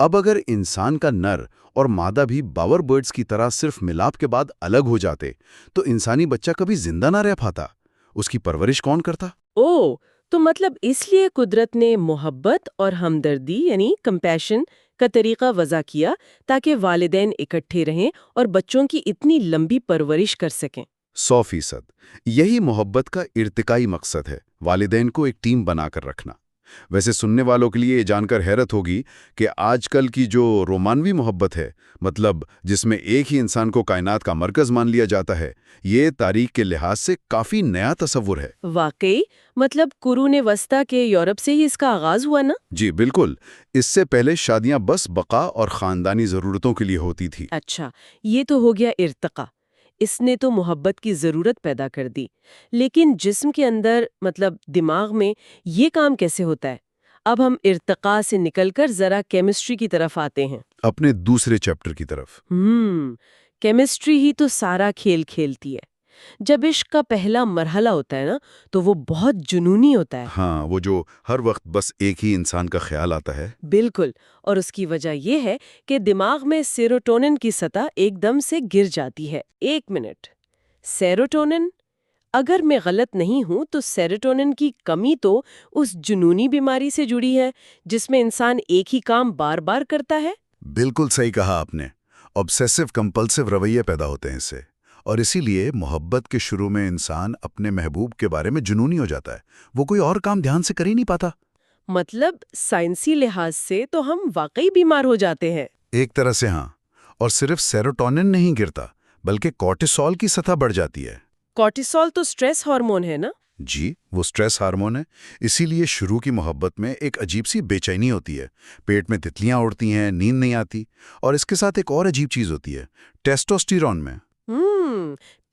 اب اگر انسان کا نر اور مادہ بھی باور برڈز کی طرح صرف ملاپ کے بعد الگ ہو جاتے تو انسانی بچہ کبھی زندہ نہ رہ پاتا، اس کی پرورش کون کرتا؟ او، تو مطلب اس لیے قدرت نے محبت اور ہمدردی یعنی کمپیشن کا طریقہ وضع کیا تاکہ والدین اکٹھے رہیں اور بچوں کی اتنی لمبی پرورش کر سکیں۔ 100%۔ یہی محبت کا ارتقائی مقصد ہے، والدین کو ایک ٹیم بنا کر رکھنا۔ ویسے سننے والوں کے لیے یہ جان کر حیرت ہوگی کہ آج کل کی جو رومانوی محبت ہے، مطلب جس میں ایک ہی انسان کو کائنات کا مرکز مان لیا جاتا ہے، یہ تاریخ کے لحاظ سے کافی نیا تصور ہے۔ واقعی؟ مطلب قرون وسطیٰ کے یورپ سے ہی اس کا آغاز ہوا نا؟ جی بالکل، اس سے پہلے شادیاں بس بقا اور خاندانی ضرورتوں کے لیے ہوتی تھی۔ اچھا، یہ تو ہو گیا ارتقا۔ اس نے تو محبت کی ضرورت پیدا کر دی، لیکن جسم کے اندر مطلب دماغ میں یہ کام کیسے ہوتا ہے؟ اب ہم ارتقا سے نکل کر ذرا کیمسٹری کی طرف آتے ہیں۔ اپنے دوسرے چیپٹر کی طرف۔ کیمسٹری ہی تو سارا کھیل کھیلتی ہے۔ جب عشق کا پہلا مرحلہ ہوتا ہے نا تو وہ بہت جنونی ہوتا ہے۔ ہاں، وہ جو ہر وقت بس ایک ہی انسان کا خیال آتا ہے۔ بالکل، اور اس کی وجہ یہ ہے کہ دماغ میں سیروٹونن کی سطح ایک دم سے گر جاتی ہے۔ ایک منٹ، سیروٹونن؟ اگر میں غلط نہیں ہوں تو سیروٹونن کی کمی تو اس جنونی بیماری سے جڑی ہے جس میں انسان ایک ہی کام بار بار کرتا ہے؟ بالکل صحیح کہا آپ نے۔ آبسیسو کمپلسو رویے پیدا ہوتے ہیں اس سے، اور اسی لیے محبت کے شروع میں انسان اپنے محبوب کے بارے میں جنونی ہو جاتا ہے، وہ کوئی اور کام دھیان سے کر ہی نہیں پاتا۔ مطلب سائنسی لحاظ سے تو ہم واقعی بیمار ہو جاتے ہیں۔ ایک طرح سے ہاں، اور صرف سیروٹونن نہیں گرتا بلکہ کورٹیسول کی سطح بڑھ جاتی ہے۔ کورٹیسول تو سٹریس ہارمون ہے نا؟ جی، وہ سٹریس ہارمون ہے۔ اسی لیے شروع کی محبت میں ایک عجیب سی بے چینی ہوتی ہے، پیٹ میں تتلیاں اڑتی ہیں، نیند نہیں آتی، اور اس کے ساتھ ایک اور عجیب چیز ہوتی ہے، ٹیسٹوسٹیرون میں۔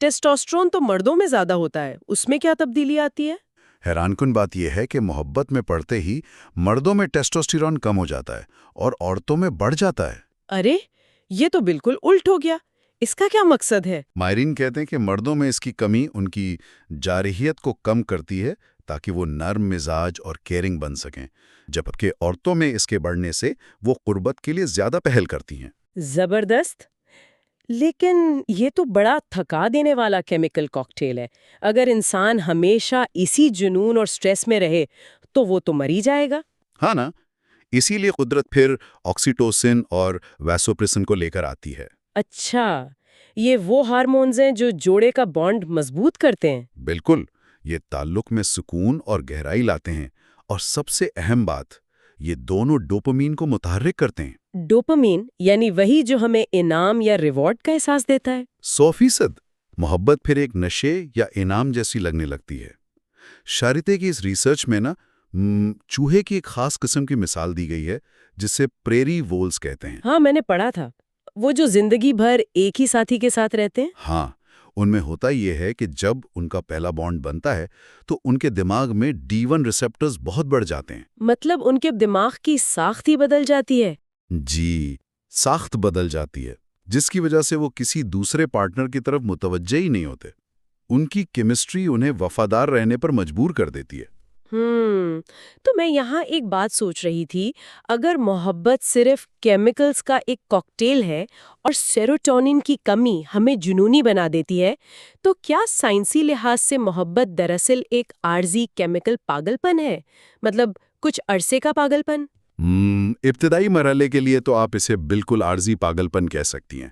ٹیسٹوسٹرون تو مردوں میں زیادہ ہوتا ہے، اس میں کیا تبدیلی آتی ہے؟ حیران کن بات یہ ہے کہ محبت میں پڑتے ہی مردوں میں ٹیسٹوسٹیرون کم ہو جاتا ہے اور عورتوں میں بڑھ جاتا ہے۔ ارے، یہ تو بالکل الٹ ہو گیا۔ اس کا کیا مقصد ہے؟ ماہرین کہتے ہیں کہ مردوں میں اس کی کمی ان کی جارحیت کو کم کرتی ہے تاکہ وہ نرم مزاج اور کیئرنگ بن سکیں، جبکہ عورتوں میں اس کے بڑھنے سے وہ قربت کے لیے زیادہ پہل کرتی ہیں۔ زبردست! لیکن یہ تو بڑا تھکا دینے والا کیمیکل کاکٹیل ہے۔ اگر انسان ہمیشہ اسی جنون اور سٹریس میں رہے تو وہ تو مر ہی جائے گا۔ ہاں نا، اسی لیے قدرت پھر آکسیٹوسن اور ویسوپریسن کو لے کر آتی ہے۔ اچھا، یہ وہ ہارمونز ہیں جو جوڑے کا بانڈ مضبوط کرتے ہیں؟ بالکل، یہ تعلق میں سکون اور گہرائی لاتے ہیں، اور سب سے اہم بات، یہ دونوں ڈوپامین کو متحرک کرتے ہیں۔ ڈوپامین یعنی وہی جو ہمیں انعام یا ریوارڈ کا احساس دیتا ہے؟ 100%۔ محبت پھر ایک نشے یا انعام جیسی لگنے لگتی ہے۔ شارتے کی اس ریسرچ میں نا چوہے کی ایک خاص قسم کی مثال دی گئی ہے جسے پریری وولز کہتے ہیں۔ ہاں، میں نے پڑھا تھا، وہ جو زندگی بھر ایک ہی ساتھی کے ساتھ رہتے ہیں۔ ہاں، ان میں ہوتا یہ ہے کہ جب ان کا پہلا بانڈ بنتا ہے تو ان کے دماغ میں D1 ریسپٹرز بہت بڑھ جاتے ہیں۔ مطلب ان کے دماغ کی ساخت ہی بدل جاتی ہے؟ جی، ساخت بدل جاتی ہے، جس کی وجہ سے وہ کسی دوسرے پارٹنر کی طرف متوجہ ہی نہیں ہوتے۔ ان کی کیمسٹری انہیں وفادار رہنے پر مجبور کر دیتی ہے۔ تو میں یہاں ایک بات سوچ رہی تھی، اگر محبت صرف کیمیکلز کا ایک کاکٹیل ہے اور سیروٹونن کی کمی ہمیں جنونی بنا دیتی ہے، تو کیا سائنسی لحاظ سے محبت دراصل ایک عارضی کیمیکل پاگل پن ہے؟ مطلب کچھ عرصے کا پاگل پن؟ ابتدائی مرحلے کے لیے تو آپ اسے بالکل عارضی پاگل پن کہہ سکتی ہیں،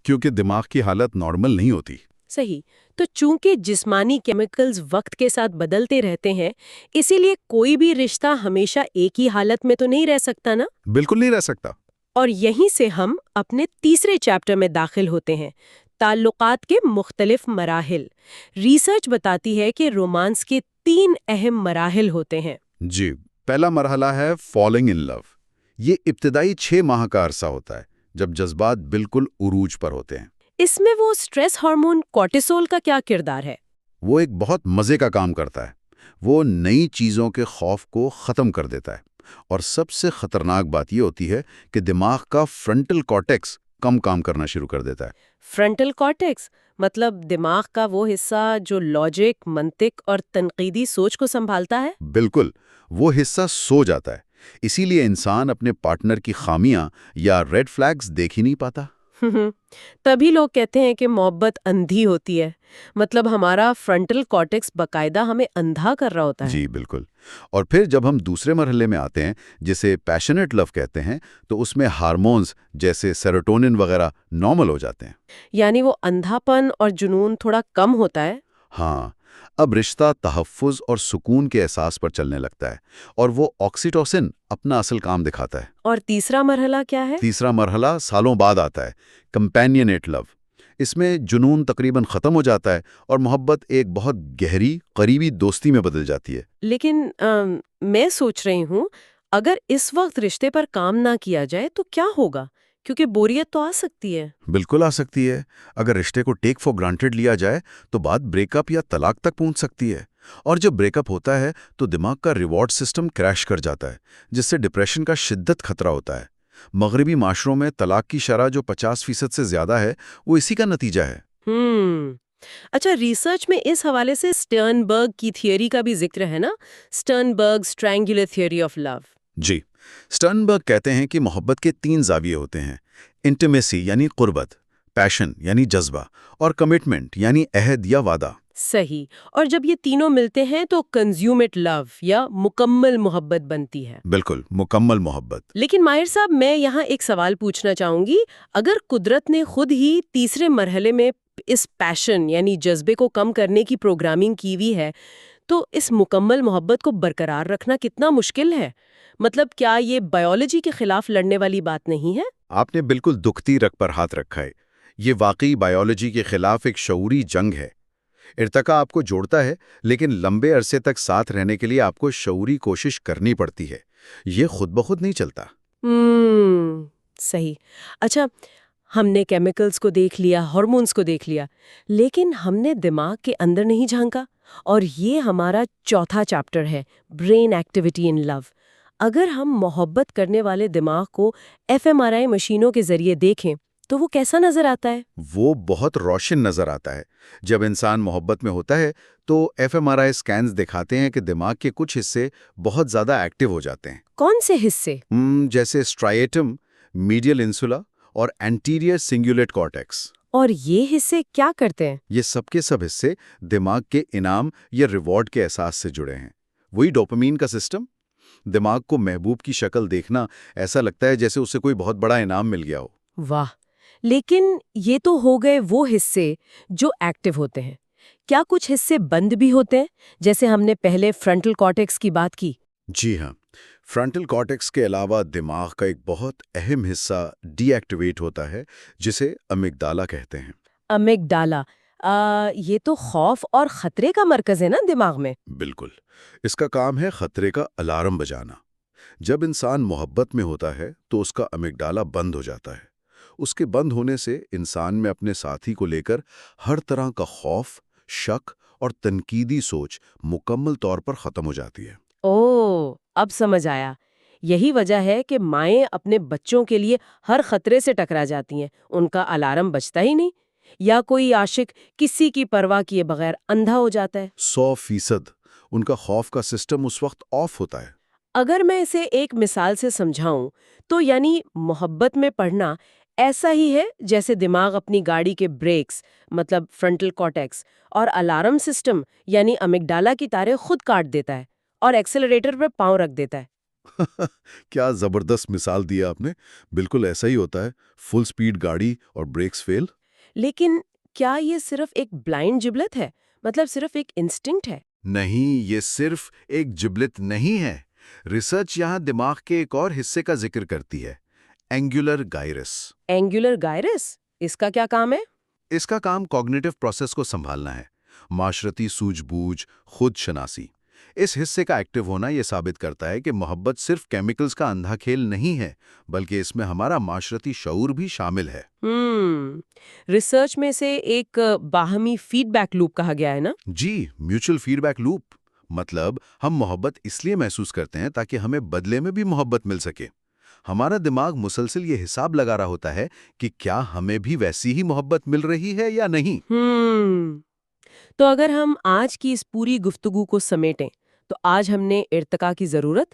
کیونکہ دماغ کی حالت نارمل نہیں ہوتی۔ صحیح، تو چونکہ جسمانی کیمیکلز وقت کے ساتھ بدلتے رہتے ہیں، اسی لیے کوئی بھی رشتہ ہمیشہ ایک ہی حالت میں تو نہیں رہ سکتا نا؟ بالکل نہیں رہ سکتا۔ اور یہیں سے ہم اپنے تیسرے چیپٹر میں داخل ہوتے ہیں، تعلقات کے مختلف مراحل۔ ریسرچ بتاتی ہے کہ رومانس کے 3 اہم مراحل ہوتے ہیں۔ جی، پہلا مرحلہ ہے فالنگ ان لو۔ یہ ابتدائی 6 ماہ کا عرصہ ہوتا ہے جب جذبات بالکل عروج پر ہوتے ہیں۔ اس میں وہ سٹریس ہارمون کورٹیسول کا کیا کردار ہے؟ وہ ایک بہت مزے کا کام کرتا ہے۔ وہ نئی چیزوں کے خوف کو ختم کر دیتا ہے، اور سب سے خطرناک بات یہ ہوتی ہے کہ دماغ کا فرنٹل کارٹیکس کم کام کرنا شروع کر دیتا ہے۔ فرنٹل کارٹیکس مطلب دماغ کا وہ حصہ جو لاجک، منطق اور تنقیدی سوچ کو سنبھالتا ہے؟ بالکل، وہ حصہ سو جاتا ہے۔ اسی لیے انسان اپنے پارٹنر کی خامیاں یا ریڈ فلیگز دیکھ ہی نہیں پاتا۔ تبھی لوگ کہتے ہیں کہ محبت اندھی ہوتی ہے، مطلب ہمارا فرنٹل کارٹیکس باقاعدہ ہمیں اندھا کر رہا ہوتا ہے۔ جی بالکل۔ اور پھر جب ہم دوسرے مرحلے میں آتے ہیں جسے پیشنیٹ لو کہتے ہیں، تو اس میں ہارمونز جیسے سیروٹونن وغیرہ نارمل ہو جاتے ہیں۔ یعنی وہ اندھا پن اور جنون تھوڑا کم ہوتا ہے۔ ہاں، اب رشتہ تحفظ اور سکون کے احساس پر چلنے لگتا ہے، اور وہ آکسیٹوسن اپنا اصل کام دکھاتا ہے۔ اور تیسرا مرحلہ کیا ہے؟ تیسرا مرحلہ سالوں بعد آتا ہے، کمپینینیٹ لو۔ اس میں جنون تقریباً ختم ہو جاتا ہے اور محبت ایک بہت گہری قریبی دوستی میں بدل جاتی ہے۔ لیکن میں سوچ رہی ہوں، اگر اس وقت رشتے پر کام نہ کیا جائے تو کیا ہوگا؟ کیونکہ بوریت تو آ سکتی ہے۔ بالکل آ سکتی ہے۔ اگر رشتے کو ٹیک فار گرانٹیڈ لیا جائے تو بات بریک اپ یا طلاق تک پہنچ سکتی ہے، اور جب بریک اپ ہوتا ہے تو دماغ کا ریوارڈ سسٹم کریش کر جاتا ہے، جس سے ڈپریشن کا شدت خطرہ ہوتا ہے۔ مغربی معاشروں میں طلاق کی شرح جو 50% سے زیادہ ہے، وہ اسی کا نتیجہ ہے۔ اچھا، ریسرچ میں اس حوالے سے سٹرنبرگ کی تھیوری کا بھی ذکر ہے نا، سٹرنبرگ ٹرائنگولر تھیوری آف لو۔ جی، سٹرنبرگ کہتے ہیں کہ محبت کے 3 زاویے ہوتے ہیں: انٹیمیسی یعنی قربت، پیشن یعنی جذبہ، اور کمٹمنٹ یعنی عہد یا وعدہ۔ صحیح، اور جب یہ تینوں ملتے ہیں تو کنزیومیٹ لو یا مکمل محبت بنتی ہے۔ بالکل، مکمل محبت۔ لیکن ماہر صاحب، میں یہاں ایک سوال پوچھنا چاہوں گی، اگر قدرت نے خود ہی تیسرے مرحلے میں اس پیشن یعنی جذبے کو کم کرنے کی پروگرامنگ کی ہوئی ہے، تو اس مکمل محبت کو برقرار رکھنا کتنا مشکل ہے؟ مطلب کیا یہ بائیولوجی کے خلاف لڑنے والی بات نہیں ہے؟ آپ نے بالکل دکھتی رگ پر ہاتھ رکھا ہے۔ یہ واقعی بائیولوجی کے خلاف ایک شعوری جنگ ہے۔ ارتقاء آپ کو جوڑتا ہے، لیکن لمبے عرصے تک ساتھ رہنے کے لیے آپ کو شعوری کوشش کرنی پڑتی ہے۔ یہ خود بخود نہیں چلتا۔ صحیح۔ اچھا، ہم نے کیمیکلز کو دیکھ لیا، ہارمونز کو دیکھ لیا، لیکن ہم نے دماغ کے اندر نہیں جھانکا، اور یہ ہمارا چوتھا چیپٹر ہے، برین ایکٹیویٹی ان لو۔ اگر ہم محبت کرنے والے دماغ کو FMRI مشینوں کے ذریعے دیکھیں تو وہ کیسا نظر آتا ہے؟ وہ بہت روشن نظر آتا ہے۔ جب انسان محبت میں ہوتا ہے تو FMRI اسکینز دکھاتے ہیں کہ دماغ کے کچھ حصے بہت زیادہ ایکٹیو ہو جاتے ہیں۔ کون سے حصے؟ جیسے سٹرائیٹم، میڈیل انسولا اور اینٹیریئر سنگولیٹ کارٹیکس۔ اور یہ حصے کیا کرتے ہیں؟ یہ سب کے سب حصے دماغ کے انعام یا ریوارڈ کے احساس سے جڑے ہیں۔ وہی ڈوپامین کا سسٹم۔ دماغ کو محبوب کی شکل دیکھنا ایسا لگتا ہے جیسے اسے کوئی بہت بڑا انعام مل گیا ہو۔ واہ، لیکن یہ تو ہو گئے وہ حصے جو ایکٹیو ہوتے ہیں۔ کیا کچھ حصے بند بھی ہوتے ہیں، جیسے ہم نے پہلے فرنٹل کارٹیکس کی بات کی؟ جی ہاں، فرنٹل کارٹیکس کے علاوہ دماغ کا ایک بہت اہم حصہ ڈی ایکٹیویٹ ہوتا ہے، جسے امیگڈالا کہتے ہیں۔ امیگڈالا، یہ تو خوف اور خطرے کا مرکز ہے نا دماغ میں؟ بالکل، اس کا کام ہے خطرے کا الارم بجانا۔ جب انسان محبت میں ہوتا ہے تو اس کا امیگڈالا بند ہو جاتا ہے۔ اس کے بند ہونے سے انسان میں اپنے ساتھی کو لے کر ہر طرح کا خوف، شک اور تنقیدی سوچ مکمل طور پر ختم ہو جاتی ہے۔ اب سمجھ آیا۔ یہی وجہ ہے کہ مائیں اپنے بچوں کے لیے ہر خطرے سے ٹکرا جاتی ہیں، ان کا الارم بجتا ہی نہیں، یا کوئی عاشق کسی کی پرواہ کیے بغیر اندھا ہو جاتا ہے۔ 100% ان کا خوف کا سسٹم اس وقت آف ہوتا ہے۔ اگر میں اسے ایک مثال سے سمجھاؤں تو یعنی محبت میں پڑھنا ایسا ہی ہے جیسے دماغ اپنی گاڑی کے بریکس، مطلب فرنٹل کارٹیکس، اور الارم سسٹم یعنی امیگڈالا کی تاریں خود کاٹ دیتا ہے اور ایکسلریٹر پر پاؤں رکھ دیتا ہے۔ کیا زبردست مثال دیا آپ نے۔ بالکل ایسا ہی ہوتا ہے، فل سپیڈ گاڑی اور بریکس فیل۔ لیکن کیا یہ صرف ایک بلائنڈ جبلت ہے، مطلب صرف ایک انسٹنکٹ ہے؟ نہیں، یہ صرف ایک جبلت نہیں ہے۔ ریسرچ یہاں دماغ کے ایک اور حصے کا ذکر کرتی ہے، اینگولر گائرس۔ اینگولر گائرس، اس کا کیا کام ہے؟ اس کا کام کوگنیٹو پروسیس کو سنبھالنا ہے، معاشرتی سوجھ بوجھ، خود شناسی۔ اس حصے کا ایکٹیو ہونا یہ ثابت کرتا ہے کہ محبت صرف کیمیکلز کا اندھا کھیل نہیں ہے، بلکہ اس میں ہمارا معاشرتی شعور بھی شامل ہے۔ ریسرچ میں سے ایک باہمی فیڈ بیک لوپ کہا گیا ہے نا؟ جی، میوچل فیڈ بیک لوپ۔ مطلب ہم محبت اس لیے محسوس کرتے ہیں تاکہ ہمیں بدلے میں بھی محبت مل سکے۔ ہمارا دماغ مسلسل یہ حساب لگا رہا ہوتا ہے کہ کیا ہمیں بھی ویسی ہی محبت مل رہی ہے یا نہیں۔ تو اگر ہم آج کی اس پوری گفتگو کو سمیٹیں تو آج ہم نے ارتقاء کی ضرورت،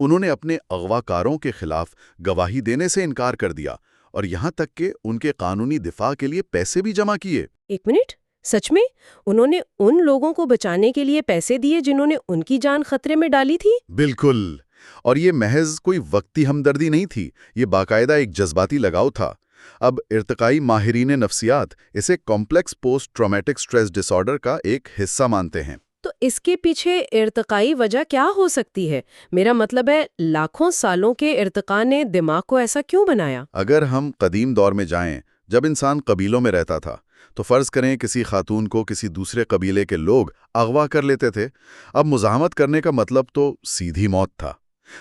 انہوں نے اپنے اغواکاروں کے خلاف گواہی دینے سے انکار کر دیا اور یہاں تک کہ ان کے قانونی دفاع کے لیے پیسے بھی جمع کیے۔ ایک منٹ، سچ میں انہوں نے ان لوگوں کو بچانے کے لیے پیسے دیے جنہوں نے ان کی جان خطرے میں ڈالی تھی؟ بالکل، اور یہ محض کوئی وقتی ہمدردی نہیں تھی، یہ باقاعدہ ایک جذباتی لگاؤ تھا۔ اب ارتقائی ماہرین نفسیات اسے کمپلیکس پوسٹ ٹرامیٹک سٹریس ڈس آرڈر کا ایک حصہ مانتے ہیں۔ تو اس کے پیچھے ارتقائی وجہ کیا ہو سکتی ہے؟ میرا مطلب ہے لاکھوں سالوں کے ارتقاء نے دماغ کو ایسا کیوں بنایا؟ اگر ہم قدیم دور میں جائیں، جب انسان قبیلوں میں رہتا تھا، تو فرض کریں کسی خاتون کو کسی دوسرے قبیلے کے لوگ اغوا کر لیتے تھے۔ اب مزاحمت کرنے کا مطلب تو سیدھی موت تھا۔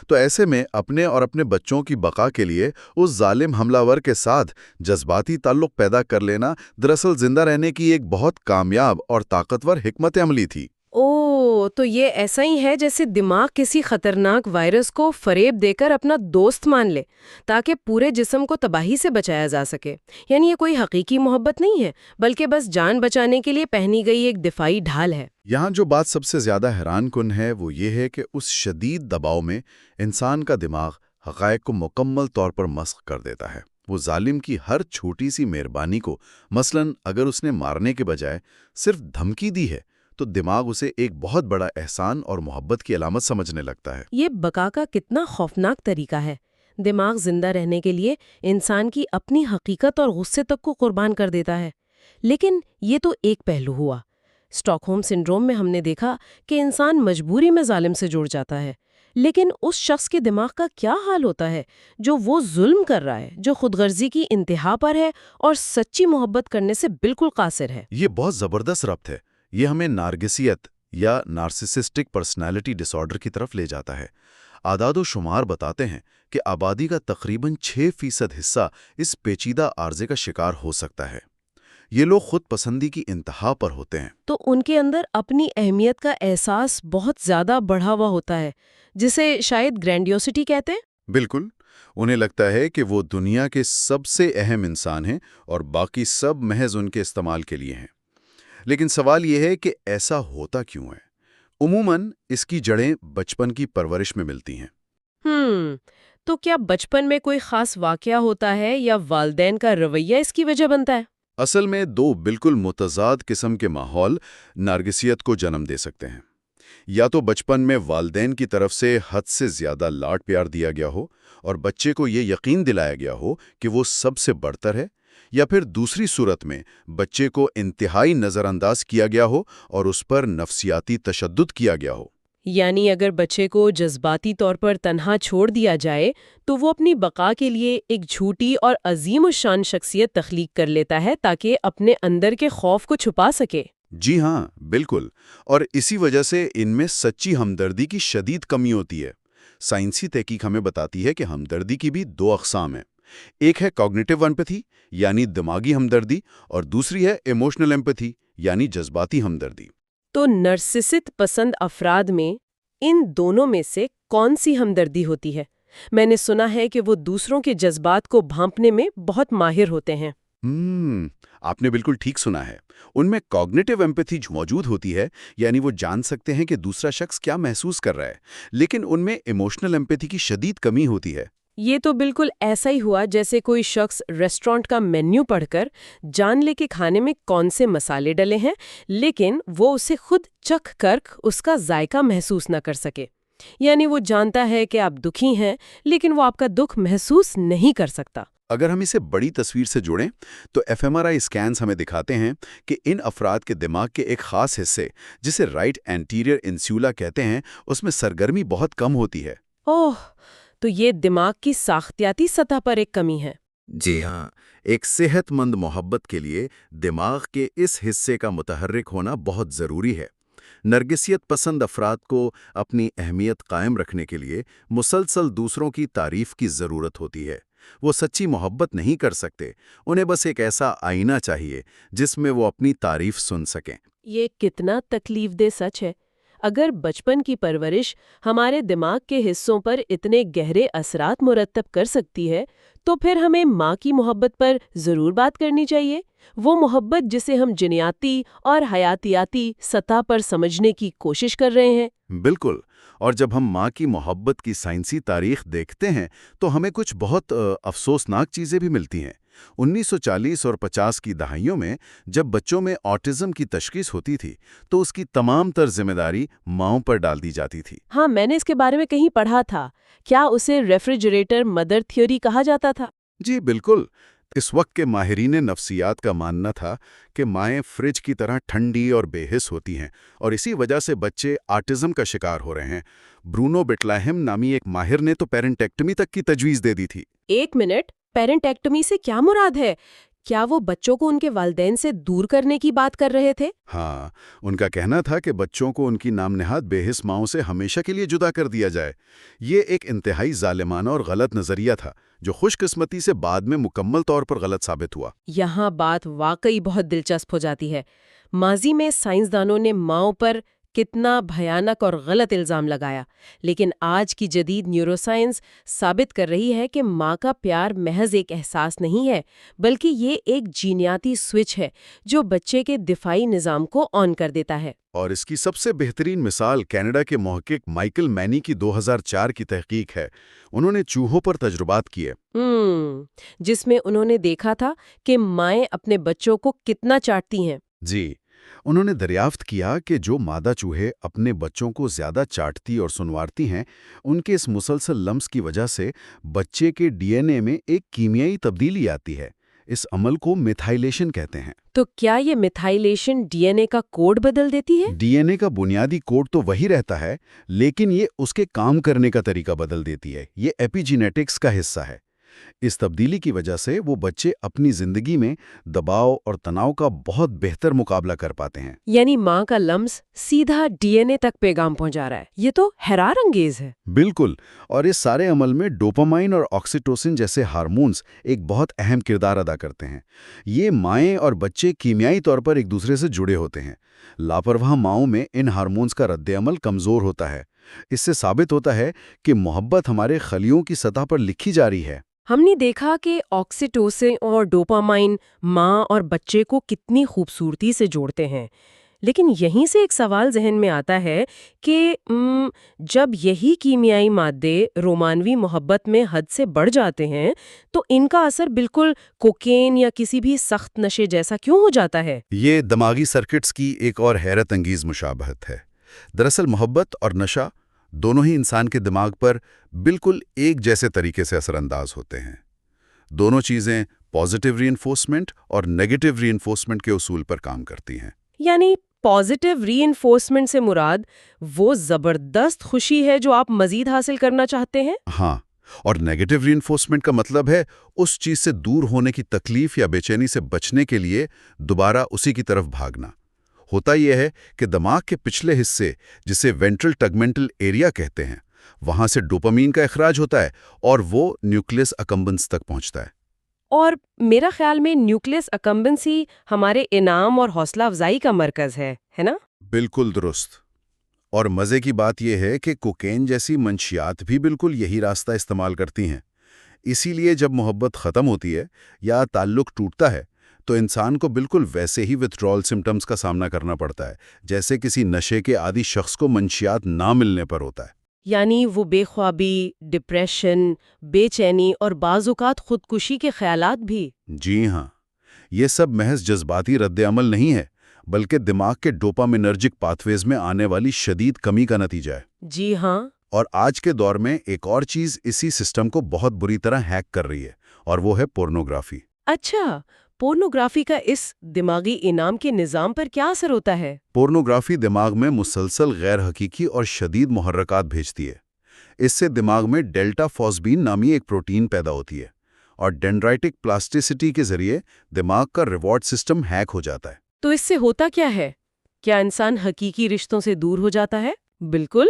تو ایسے میں اپنے اور اپنے بچوں کی بقا کے لیے اس ظالم حملہ ور کے ساتھ جذباتی تعلق پیدا کر لینا دراصل زندہ رہنے کی ایک بہت کامیاب اور طاقتور حکمت عملی تھی۔ اوہ، تو یہ ایسا ہی ہے جیسے دماغ کسی خطرناک وائرس کو فریب دے کر اپنا دوست مان لے تاکہ پورے جسم کو تباہی سے بچایا جا سکے۔ یعنی یہ کوئی حقیقی محبت نہیں ہے، بلکہ بس جان بچانے کے لیے پہنی گئی ایک دفاعی ڈھال ہے۔ یہاں جو بات سب سے زیادہ حیران کن ہے وہ یہ ہے کہ اس شدید دباؤ میں انسان کا دماغ حقائق کو مکمل طور پر مسخ کر دیتا ہے۔ وہ ظالم کی ہر چھوٹی سی مہربانی کو، مثلاً اگر اس نے مارنے کے بجائے صرف دھمکی دی ہے، تو دماغ اسے ایک بہت بڑا احسان اور محبت کی علامت سمجھنے لگتا ہے۔ یہ بقا کا کتنا خوفناک طریقہ ہے۔ دماغ زندہ رہنے کے لیے انسان کی اپنی حقیقت اور غصے تک کو قربان کر دیتا ہے۔ لیکن یہ تو ایک پہلو ہوا۔ اسٹاک ہوم سنڈروم میں ہم نے دیکھا کہ انسان مجبوری میں ظالم سے جڑ جاتا ہے، لیکن اس شخص کے دماغ کا کیا حال ہوتا ہے جو وہ ظلم کر رہا ہے، جو خود غرضی کی انتہا پر ہے اور سچی محبت کرنے سے بالکل قاصر ہے؟ یہ بہت زبردست ربط ہے۔ یہ ہمیں نارگسیت یا نارسسسٹک پرسنالٹی ڈس آرڈر کی طرف لے جاتا ہے۔ اعداد و شمار بتاتے ہیں کہ آبادی کا تقریباً 6% حصہ اس پیچیدہ عارضے کا شکار ہو سکتا ہے۔ یہ لوگ خود پسندی کی انتہا پر ہوتے ہیں۔ تو ان کے اندر اپنی اہمیت کا احساس بہت زیادہ بڑھا ہوا ہوتا ہے، جسے شاید گرینڈیوسٹی کہتے ہیں۔ بالکل، انہیں لگتا ہے کہ وہ دنیا کے سب سے اہم انسان ہیں اور باقی سب محض ان کے استعمال کے لیے ہیں۔ لیکن سوال یہ ہے کہ ایسا ہوتا کیوں ہے؟ عموماً اس کی جڑیں بچپن کی پرورش میں ملتی ہیں۔ تو کیا بچپن میں کوئی خاص واقعہ ہوتا ہے یا والدین کا رویہ اس کی وجہ بنتا ہے؟ اصل میں دو بالکل متضاد قسم کے ماحول نارگسیت کو جنم دے سکتے ہیں۔ یا تو بچپن میں والدین کی طرف سے حد سے زیادہ لاڈ پیار دیا گیا ہو اور بچے کو یہ یقین دلایا گیا ہو کہ وہ سب سے برتر ہے، یا پھر دوسری صورت میں بچے کو انتہائی نظر انداز کیا گیا ہو اور اس پر نفسیاتی تشدد کیا گیا ہو۔ یعنی اگر بچے کو جذباتی طور پر تنہا چھوڑ دیا جائے تو وہ اپنی بقا کے لیے ایک جھوٹی اور عظیم الشان شخصیت تخلیق کر لیتا ہے تاکہ اپنے اندر کے خوف کو چھپا سکے۔ جی ہاں، بالکل، اور اسی وجہ سے ان میں سچی ہمدردی کی شدید کمی ہوتی ہے۔ سائنسی تحقیق ہمیں بتاتی ہے کہ ہمدردی کی بھی دو اقسام ہیں۔ ایک ہے کوگنیٹیو ایمپیتھی یعنی دماغی ہمدردی، اور دوسری ہے ایموشنل ایمپیتھی یعنی جذباتی ہمدردی۔ تو نرسسٹ پسند افراد میں ان دونوں میں سے کون سی ہمدردی ہوتی ہے؟ میں نے سنا ہے کہ وہ دوسروں کے جذبات کو بھانپنے میں بہت ماہر ہوتے ہیں۔ آپ نے بالکل ٹھیک سنا ہے۔ ان میں کوگنیٹیو ایمپیتھی موجود ہوتی ہے، یعنی وہ جان سکتے ہیں کہ دوسرا شخص کیا محسوس کر رہا ہے، لیکن ان میں ایموشنل ایمپیتھی کی شدید کمی ہوتی ہے۔ یہ تو بالکل ایسا ہی ہوا جیسے کوئی شخص ریسٹورانٹ کا مینیو پڑھ کر جان لے کہ کھانے میں کون سے مسالے ڈلے ہیں، لیکن وہ اسے خود چکھ کر اس کا ذائقہ محسوس نہ کر سکے۔ یعنی وہ جانتا ہے کہ آپ دکھی ہیں، لیکن وہ آپ کا دکھ محسوس نہیں کر سکتا۔ اگر ہم اسے بڑی تصویر سے جوڑیں تو FMRI اسکینز ہمیں دکھاتے ہیں کہ ان افراد کے دماغ کے ایک خاص حصے، جسے رائٹ اینٹیریئر انسیولا کہتے ہیں، اس میں سرگرمی بہت کم ہوتی ہے۔ اوہ، تو یہ دماغ کی ساختیاتی سطح پر ایک کمی ہے۔ جی ہاں، ایک صحت مند محبت کے لیے دماغ کے اس حصے کا متحرک ہونا بہت ضروری ہے۔ نرگسیت پسند افراد کو اپنی اہمیت قائم رکھنے کے لیے مسلسل دوسروں کی تعریف کی ضرورت ہوتی ہے۔ وہ سچی محبت نہیں کر سکتے، انہیں بس ایک ایسا آئینہ چاہیے جس میں وہ اپنی تعریف سن سکیں۔ یہ کتنا تکلیف دہ سچ ہے۔ اگر بچپن کی پرورش ہمارے دماغ کے حصوں پر اتنے گہرے اثرات مرتب کر سکتی ہے، تو پھر ہمیں ماں کی محبت پر ضرور بات کرنی چاہیے۔ وہ محبت جسے ہم جنیاتی اور حیاتیاتی سطح پر سمجھنے کی کوشش کر رہے ہیں۔ بالکل، اور جب ہم ماں کی محبت کی سائنسی تاریخ دیکھتے ہیں تو ہمیں کچھ بہت افسوسناک چیزیں بھی ملتی ہیں۔ 1940 اور 50 کی دہائیوں میں جب بچوں میں آٹزم کی تشخیص ہوتی تھی تو اس کی تمام تر ذمہ داری ماؤں پر ڈال دی جاتی تھی۔ ہاں، میں نے اس کے بارے میں کہیں پڑھا تھا۔ کیا اسے ریفریجریٹر مدر تھیوری کہا جاتا تھا؟ جی بالکل۔ اس وقت کے ماہرین نفسیات کا ماننا تھا کہ مائیں فریج کی طرح ٹھنڈی اور بے حس ہوتی ہیں اور اسی وجہ سے بچے آٹزم کا شکار ہو رہے ہیں۔ برونو بٹلاہم نامی ایک ماہر نے تو پیرنٹیکٹمی تک کی تجویز دے دی تھی۔ ایک منٹ، پیرنٹیکٹمی سے کیا مراد ہے؟ کیا وہ بچوں کو ان کے والدین سے دور کرنے کی بات کر رہے تھے؟ ہاں، ان کا کہنا تھا کہ بچوں کو ان کی نام نہاد بے حس ماؤں سے ہمیشہ کے لیے جدا کر دیا جائے۔ یہ ایک انتہائی ظالمانہ اور غلط نظریہ تھا جو خوش قسمتی سے بعد میں مکمل طور پر غلط ثابت ہوا۔ یہاں بات واقعی بہت دلچسپ ہو جاتی ہے۔ ماضی میں سائنسدانوں نے ماؤں پر کتنا بھیانک اور غلط الزام لگایا، لیکن آج کی جدید نیورو سائنس ثابت کر رہی ہے کہ ماں کا پیار محض ایک احساس نہیں ہے، بلکہ یہ ایک جینیاتی سوئچ ہے جو بچے کے دفاعی نظام کو آن کر دیتا ہے۔ اور اس کی سب سے بہترین مثال کینیڈا کے محقق مائیکل مینی کی 2004 کی تحقیق ہے۔ انہوں نے چوہوں پر تجربات کیے، جس میں انہوں نے دیکھا تھا کہ مائیں اپنے بچوں کو کتنا چاٹتی ہیں۔ جی، انہوں نے دریافت کیا کہ جو مادہ چوہے اپنے بچوں کو زیادہ چاٹتی اور سنوارتی ہیں، ان کے اس مسلسل لمس کی وجہ سے بچے کے ڈی این اے میں ایک کیمیائی تبدیلی آتی ہے۔ اس عمل کو میتھائلیشن کہتے ہیں۔ تو کیا یہ میتھائلیشن ڈی این اے کا کوڈ بدل دیتی ہے؟ ڈی این اے کا بنیادی کوڈ تو وہی رہتا ہے، لیکن یہ اس کے کام کرنے کا طریقہ بدل دیتی ہے۔ یہ ایپی جینیٹکس کا حصہ ہے۔ اس تبدیلی کی وجہ سے وہ بچے اپنی زندگی میں دباؤ اور تناؤ کا بہت بہتر مقابلہ کر پاتے ہیں۔ یعنی ماں کا لمس سیدھا ڈی این اے تک پیغام پہنچا رہا ہے۔ یہ تو حیران انگیز ہے۔ بالکل، اور اس سارے عمل میں ڈوپامائن اور آکسیٹوسن جیسے ہارمونز ایک بہت اہم کردار ادا کرتے ہیں۔ یہ مائیں اور بچے کیمیائی طور پر ایک دوسرے سے جڑے ہوتے ہیں۔ لاپرواہ ماؤں میں ان ہارمونز کا رد عمل کمزور ہوتا ہے۔ اس سے ثابت ہوتا ہے کہ محبت ہمارے خلیوں کی سطح پر لکھی جا رہی ہے۔ ہم نے دیکھا کہ آکسیٹوسن اور ڈوپامائن ماں اور بچے کو کتنی خوبصورتی سے جوڑتے ہیں، لیکن یہیں سے ایک سوال ذہن میں آتا ہے کہ جب یہی کیمیائی مادے رومانوی محبت میں حد سے بڑھ جاتے ہیں تو ان کا اثر بالکل کوکین یا کسی بھی سخت نشے جیسا کیوں ہو جاتا ہے؟ یہ دماغی سرکٹس کی ایک اور حیرت انگیز مشابہت ہے۔ دراصل محبت اور نشہ دونوں ہی انسان کے دماغ پر بالکل ایک جیسے طریقے سے اثر انداز ہوتے ہیں۔ دونوں چیزیں پازیٹیو ری انفورسمنٹ اور نیگیٹیو ری انفورسمنٹ کے اصول پر کام کرتی ہیں۔ یعنی پازیٹیو ری انفورسمنٹ سے مراد وہ زبردست خوشی ہے جو آپ مزید حاصل کرنا چاہتے ہیں؟ ہاں، اور نیگیٹیو ری انفورسمنٹ کا مطلب ہے اس چیز سے دور ہونے کی تکلیف یا بے چینی سے بچنے کے لیے دوبارہ اسی کی طرف بھاگنا۔ ہوتا یہ ہے کہ دماغ کے پچھلے حصے، جسے وینٹرل ٹیگمنٹل ایریا کہتے ہیں، وہاں سے ڈوپامین کا اخراج ہوتا ہے اور وہ نیوکلیس اکمبنس تک پہنچتا ہے۔ اور میرا خیال میں نیوکلیس اکمبنس ہی ہمارے انعام اور حوصلہ افزائی کا مرکز ہے نا؟ بالکل درست۔ اور مزے کی بات یہ ہے کہ کوکین جیسی منشیات بھی بالکل یہی راستہ استعمال کرتی ہیں۔ اسی لیے جب محبت ختم ہوتی ہے یا تعلق ٹوٹتا ہے تو انسان کو بالکل ویسے ہی وتھڈرال سمٹمز کا سامنا کرنا پڑتا ہے جیسے کسی نشے کے عادی شخص کو منشیات نہ ملنے پر ہوتا ہے۔ یعنی وہ بے خوابی، ڈپریشن، بے چینی اور بعض اوقات خودکشی کے خیالات بھی؟ جی ہاں، یہ سب محض جذباتی رد عمل نہیں ہے، بلکہ دماغ کے ڈوپامینرجک پاتھویز میں آنے والی شدید کمی کا نتیجہ ہے۔ جی ہاں۔ اور آج کے دور میں ایک اور چیز اسی سسٹم کو بہت بری طرح ہیک کر رہی ہے، اور وہ ہے پورنوگرافی۔ اچھا، پورنوگرافی کا اس دماغی انعام کے نظام پر کیا اثر ہوتا ہے؟ پورنوگرافی دماغ میں مسلسل غیر حقیقی اور شدید محرکات بھیجتی ہے۔ اس سے دماغ میں ڈیلٹا فاسبین نامی ایک پروٹین پیدا ہوتی ہے، اور ڈینڈرائٹک پلاسٹیسٹی کے ذریعے دماغ کا ریوارڈ سسٹم ہیک ہو جاتا ہے۔ تو اس سے ہوتا کیا ہے؟ کیا انسان حقیقی رشتوں سے دور ہو جاتا ہے؟ بالکل،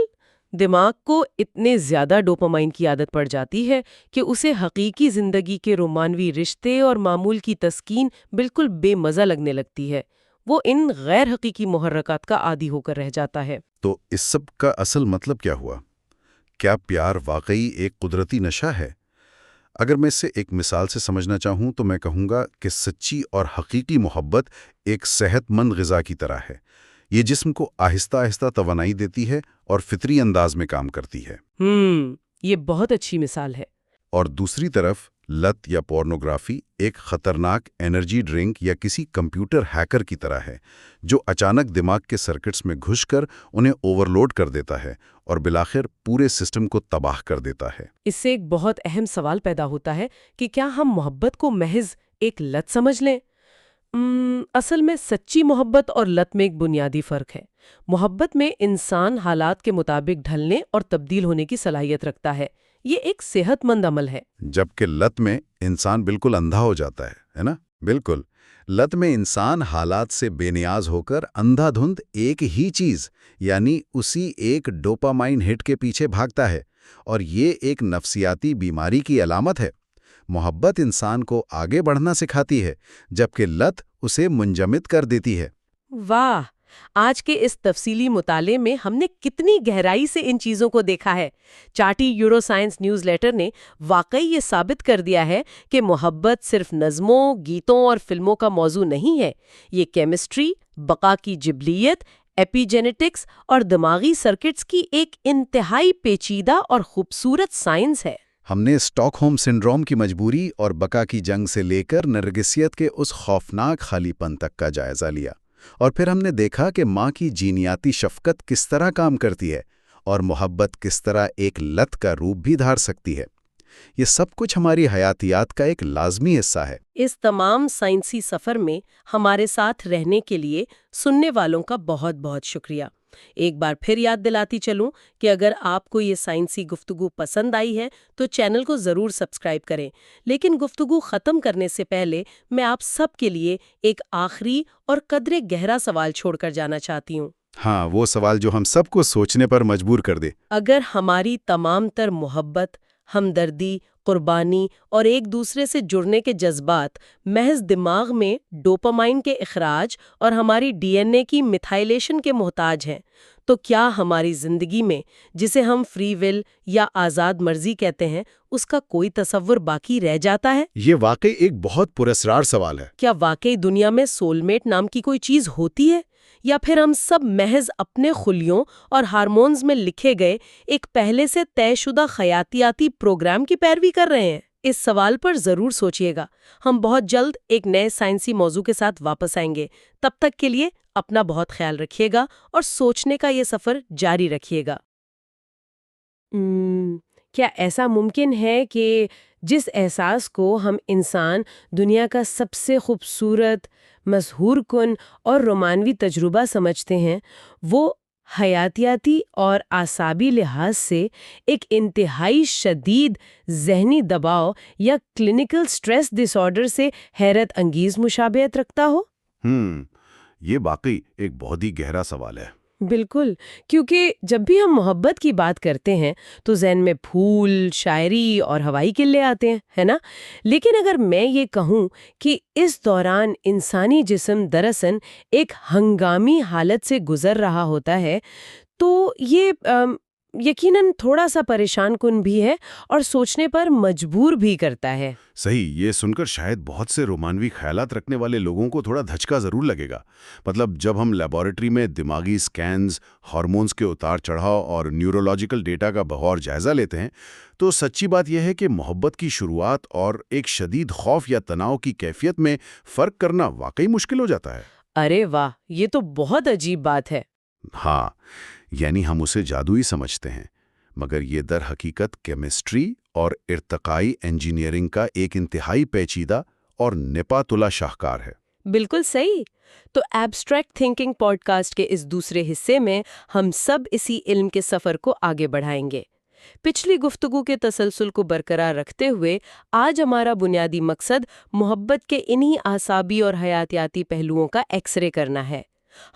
دماغ کو اتنے زیادہ ڈوپامائن کی عادت پڑ جاتی ہے کہ اسے حقیقی زندگی کے رومانوی رشتے اور معمول کی تسکین بالکل بے مزہ لگنے لگتی ہے۔ وہ ان غیر حقیقی محرکات کا عادی ہو کر رہ جاتا ہے۔ تو اس سب کا اصل مطلب کیا ہوا؟ کیا پیار واقعی ایک قدرتی نشہ ہے؟ اگر میں اسے ایک مثال سے سمجھنا چاہوں تو میں کہوں گا کہ سچی اور حقیقی محبت ایک صحت مند غذا کی طرح ہے۔ یہ جسم کو آہستہ آہستہ توانائی دیتی ہے اور فطری انداز میں کام کرتی ہے۔ یہ بہت اچھی مثال ہے۔ اور دوسری طرف لت یا پورنوگرافی ایک خطرناک انرجی ڈرنک یا کسی کمپیوٹر ہیکر کی طرح ہے، جو اچانک دماغ کے سرکٹس میں گھس کر انہیں اوورلوڈ کر دیتا ہے اور بالآخر پورے سسٹم کو تباہ کر دیتا ہے۔ اس سے ایک بہت اہم سوال پیدا ہوتا ہے کہ کیا ہم محبت کو محض ایک لت سمجھ لیں؟ اصل میں سچی محبت اور لت میں ایک بنیادی فرق ہے۔ محبت میں انسان حالات کے مطابق ڈھلنے اور تبدیل ہونے کی صلاحیت رکھتا ہے۔ یہ ایک صحت مند عمل ہے۔ جبکہ لت میں انسان بالکل اندھا ہو جاتا ہے نا؟ بالکل۔ لت میں انسان حالات سے بے نیاز ہو کر اندھا دھند ایک ہی چیز یعنی اسی ایک ڈوپامائن ہٹ کے پیچھے بھاگتا ہے، اور یہ ایک نفسیاتی بیماری کی علامت ہے۔ محبت انسان کو آگے بڑھنا سکھاتی ہے، جبکہ لت اسے منجمد کر دیتی ہے۔ واہ! آج کے اس تفصیلی مطالعے میں ہم نے کتنی گہرائی سے ان چیزوں کو دیکھا ہے۔ چاٹی یورو سائنس نیوز لیٹر نے واقعی یہ ثابت کر دیا ہے کہ محبت صرف نظموں، گیتوں اور فلموں کا موضوع نہیں ہے۔ یہ کیمسٹری، بقا کی جبلیت، ایپی جینیٹکس اور دماغی سرکٹس کی ایک انتہائی پیچیدہ اور خوبصورت سائنس ہے۔ ہم نے اسٹاک ہوم سنڈروم کی مجبوری اور بقا کی جنگ سے لے کر نرگسیت کے اس خوفناک خالی پن تک کا جائزہ لیا، اور پھر ہم نے دیکھا کہ ماں کی جینیاتی شفقت کس طرح کام کرتی ہے اور محبت کس طرح ایک لت کا روپ بھی دھار سکتی ہے۔ یہ سب کچھ ہماری حیاتیات کا ایک لازمی حصہ ہے۔ اس تمام سائنسی سفر میں ہمارے ساتھ رہنے کے لیے سننے والوں کا بہت بہت شکریہ۔ ایک بار پھر یاد دلاتی چلوں کہ اگر آپ کو یہ سائنسی گفتگو پسند آئی ہے تو چینل کو ضرور سبسکرائب کریں، لیکن گفتگو ختم کرنے سے پہلے میں آپ سب کے لیے ایک آخری اور قدرے گہرا سوال چھوڑ کر جانا چاہتی ہوں۔ ہاں، وہ سوال جو ہم سب کو سوچنے پر مجبور کر دے۔ اگر ہماری تمام تر محبت، ہمدردی، قربانی اور ایک دوسرے سے جڑنے کے جذبات محض دماغ میں ڈوپامائن کے اخراج اور ہماری ڈی این اے کی میتھائلیشن کے محتاج ہیں، تو کیا ہماری زندگی میں، جسے ہم فری ول یا آزاد مرضی کہتے ہیں، اس کا کوئی تصور باقی رہ جاتا ہے؟ یہ واقعی ایک بہت پراسرار سوال ہے۔ کیا واقعی دنیا میں سول میٹ نام کی کوئی چیز ہوتی ہے، یا پھر ہم سب محض اپنے خلیوں اور ہارمونز میں لکھے گئے ایک پہلے سے طے شدہ خیاتیاتی پروگرام کی پیروی کر رہے ہیں؟ اس سوال پر ضرور سوچئے گا۔ ہم بہت جلد ایک نئے سائنسی موضوع کے ساتھ واپس آئیں گے۔ تب تک کے لیے اپنا بہت خیال رکھیے گا اور سوچنے کا یہ سفر جاری رکھیے گا۔ کیا ایسا ممکن ہے کہ جس احساس کو ہم انسان دنیا کا سب سے خوبصورت، مسحور کن اور رومانوی تجربہ سمجھتے ہیں، وہ حیاتیاتی اور اعصابی لحاظ سے ایک انتہائی شدید ذہنی دباؤ یا کلینکل سٹریس ڈس آرڈر سے حیرت انگیز مشابہت رکھتا ہو؟ یہ واقعی ایک بہت ہی گہرا سوال ہے۔ بالکل، کیونکہ جب بھی ہم محبت کی بات کرتے ہیں تو ذہن میں پھول، شاعری اور ہوائی قلعے آتے ہیں، ہے نا؟ لیکن اگر میں یہ کہوں کہ اس دوران انسانی جسم دراصل ایک ہنگامی حالت سے گزر رہا ہوتا ہے، تو یہ یقیناً تھوڑا سا پریشان کن بھی ہے اور سوچنے پر مجبور بھی کرتا ہے۔ صحیح، یہ سن کر شاید بہت سے رومانوی خیالات رکھنے والے لوگوں کو تھوڑا دھچکا ضرور لگے گا۔ مطلب جب ہم لیبارٹری میں دماغی سکینز، ہارمونز کے اتار چڑھاؤ اور نیورولوجیکل ڈیٹا کا بغور جائزہ لیتے ہیں، تو سچی بات یہ ہے کہ محبت کی شروعات اور ایک شدید خوف یا تناؤ کی کیفیت میں فرق کرنا واقعی مشکل ہو جاتا ہے۔ ارے واہ، یہ تو بہت عجیب بات ہے۔ ہاں، یعنی ہم اسے جادوئی سمجھتے ہیں، مگر یہ در حقیقت کیمسٹری اور ارتقائی انجینئرنگ کا ایک انتہائی پیچیدہ اور نپا تلا شاہکار ہے۔ بالکل صحیح۔ تو ایبسٹریکٹ تھنکنگ پوڈ کاسٹ کے اس دوسرے حصے میں ہم سب اسی علم کے سفر کو آگے بڑھائیں گے۔ پچھلی گفتگو کے تسلسل کو برقرار رکھتے ہوئے آج ہمارا بنیادی مقصد محبت کے انہی اعصابی اور حیاتیاتی پہلوؤں کا ایکس رے کرنا ہے۔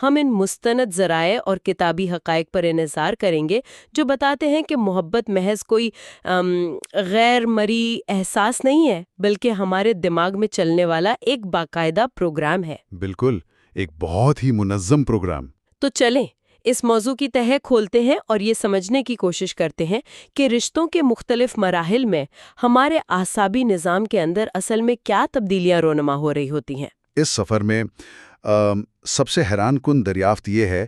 ہم ان مستند ذرائع اور کتابی حقائق پر انحصار کریں گے جو بتاتے ہیں کہ محبت محض کوئی غیر مرئی احساس نہیں ہے، بلکہ ہمارے دماغ میں چلنے والا ایک باقاعدہ پروگرام ہے۔ بالکل، ایک بہت ہی منظم پروگرام۔ تو چلیں اس موضوع کی تہہ کھولتے ہیں اور یہ سمجھنے کی کوشش کرتے ہیں کہ رشتوں کے مختلف مراحل میں ہمارے اعصابی نظام کے اندر اصل میں کیا تبدیلیاں رونما ہو رہی ہوتی ہیں۔ اس سفر میں سب سے حیران کن دریافت یہ ہے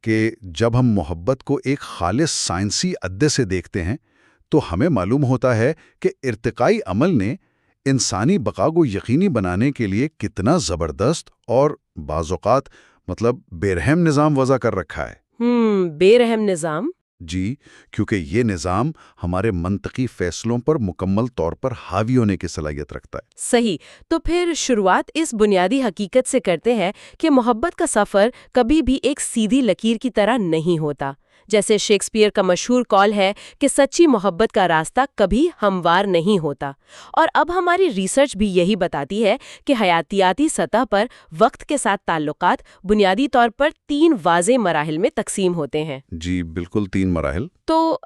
کہ جب ہم محبت کو ایک خالص سائنسی ادے سے دیکھتے ہیں تو ہمیں معلوم ہوتا ہے کہ ارتقائی عمل نے انسانی بقا کو یقینی بنانے کے لیے کتنا زبردست اور بعض اوقات بے رحم نظام وضع کر رکھا ہے۔ بے رحم نظام؟ جی، کیونکہ یہ نظام ہمارے منطقی فیصلوں پر مکمل طور پر حاوی ہونے کی صلاحیت رکھتا ہے۔ صحیح، تو پھر شروعات اس بنیادی حقیقت سے کرتے ہیں کہ محبت کا سفر کبھی بھی ایک سیدھی لکیر کی طرح نہیں ہوتا۔ جیسے شیکسپیئر کا مشہور قول ہے کہ سچی محبت کا راستہ کبھی ہموار نہیں ہوتا، اور اب ہماری ریسرچ بھی یہی بتاتی ہے کہ حیاتیاتی سطح پر وقت کے ساتھ تعلقات بنیادی طور پر 3 واضح مراحل میں تقسیم ہوتے ہیں۔ جی بالکل، 3 مراحل۔ تو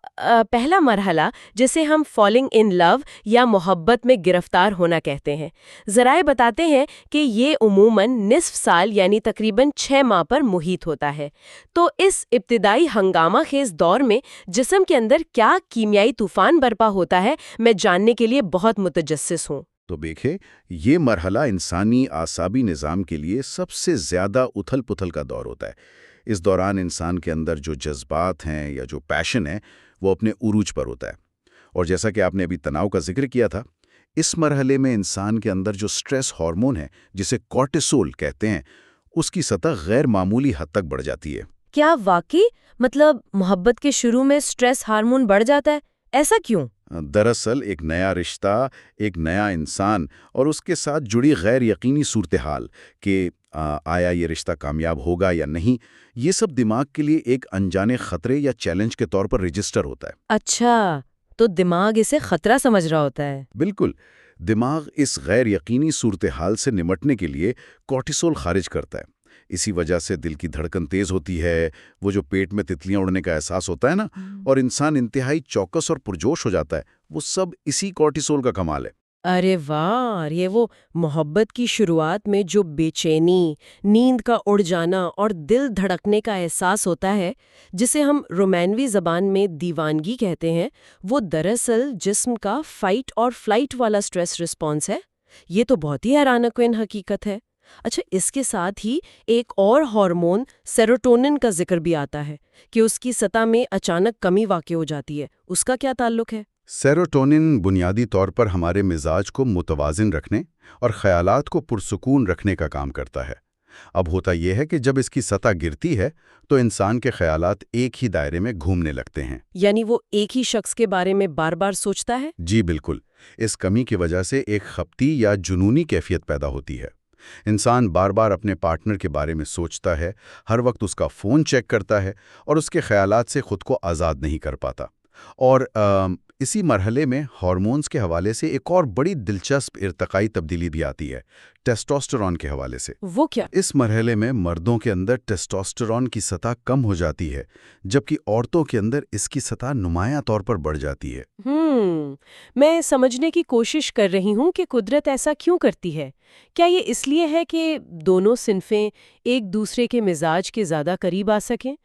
پہلا مرحلہ جسے ہم فالنگ ان لو یا محبت میں گرفتار ہونا کہتے ہیں، ذرائع بتاتے ہیں کہ یہ عموماً نصف سال یعنی تقریباً 6 ماہ پر محیط ہوتا ہے۔ تو اس ابتدائی ہنگامہ خیز دور میں جسم کے اندر کیا کیمیائی طوفان برپا ہوتا ہے، میں جاننے کے لیے بہت متجسس ہوں۔ تو دیکھیں، یہ مرحلہ انسانی اعصابی نظام کے لیے سب سے زیادہ اتھل پتھل کا دور ہوتا ہے۔ اس دوران انسان کے اندر جو جذبات ہیں یا جو پیشن ہے وہ اپنے عروج پر ہوتا ہے، اور جیسا کہ آپ نے ابھی تناؤ کا ذکر کیا تھا، اس مرحلے میں انسان کے اندر جو سٹریس ہارمون ہے جسے کورٹیسول کہتے ہیں، اس کی سطح غیر معمولی حد تک بڑھ جاتی ہے۔ کیا واقعی؟ محبت کے شروع میں سٹریس ہارمون بڑھ جاتا ہے؟ ایسا کیوں؟ دراصل ایک نیا رشتہ، ایک نیا انسان اور اس کے ساتھ جڑی غیر یقینی صورتحال کہ آیا یہ رشتہ کامیاب ہوگا یا نہیں، یہ سب دماغ کے لیے ایک انجانے خطرے یا چیلنج کے طور پر رجسٹر ہوتا ہے۔ اچھا، تو دماغ اسے خطرہ سمجھ رہا ہوتا ہے۔ بالکل، دماغ اس غیر یقینی صورتحال سے نمٹنے کے لیے کورٹیسول خارج کرتا ہے۔ اسی وجہ سے دل کی دھڑکن تیز ہوتی ہے، وہ جو پیٹ میں تتلیاں اڑنے کا احساس ہوتا ہے نا، اور انسان انتہائی چوکس اور پرجوش ہو جاتا ہے، وہ سب اسی کورٹیسول کا کمال ہے۔ ارے واہ، یہ وہ محبت کی شروعات میں جو بے چینی، نیند کا اڑ جانا اور دل دھڑکنے کا احساس ہوتا ہے، جسے ہم رومانوی زبان میں دیوانگی کہتے ہیں، وہ دراصل جسم کا فائٹ اور فلائٹ والا سٹریس رسپانس ہے۔ یہ تو بہت ہی حیران کن حقیقت ہے۔ اچھا، اس کے ساتھ ہی ایک اور ہارمون سیروٹونن کا ذکر بھی آتا ہے کہ اس کی سطح میں اچانک کمی واقع ہو جاتی ہے۔ اس کا کیا تعلق ہے؟ سیروٹونن بنیادی طور پر ہمارے مزاج کو متوازن رکھنے اور خیالات کو پرسکون رکھنے کا کام کرتا ہے۔ اب ہوتا یہ ہے کہ جب اس کی سطح گرتی ہے تو انسان کے خیالات ایک ہی دائرے میں گھومنے لگتے ہیں۔ یعنی وہ ایک ہی شخص کے بارے میں بار بار سوچتا ہے؟ جی بالکل، اس کمی کی وجہ سے ایک خپتی یا جنونی کیفیت پیدا ہوتی ہے۔ انسان بار بار اپنے پارٹنر کے بارے میں سوچتا ہے، ہر وقت اس کا فون چیک کرتا ہے اور اس کے خیالات سے خود کو آزاد نہیں کر پاتا۔ اور اسی مرحلے میں ہارمونز کے حوالے سے ایک اور بڑی دلچسپ ارتقائی تبدیلی بھی آتی ہے، ٹیسٹوسٹیرون کے حوالے سے۔ وہ کیا؟ اس مرحلے میں مردوں کے اندر ٹیسٹوسٹیرون کی سطح کم ہو جاتی ہے، جبکہ عورتوں کے اندر اس کی سطح نمایاں طور پر بڑھ جاتی ہے۔ میں سمجھنے کی کوشش کر رہی ہوں کہ قدرت ایسا کیوں کرتی ہے۔ کیا یہ اس لیے ہے کہ دونوں صنفیں ایک دوسرے کے مزاج کے زیادہ قریب آ سکیں؟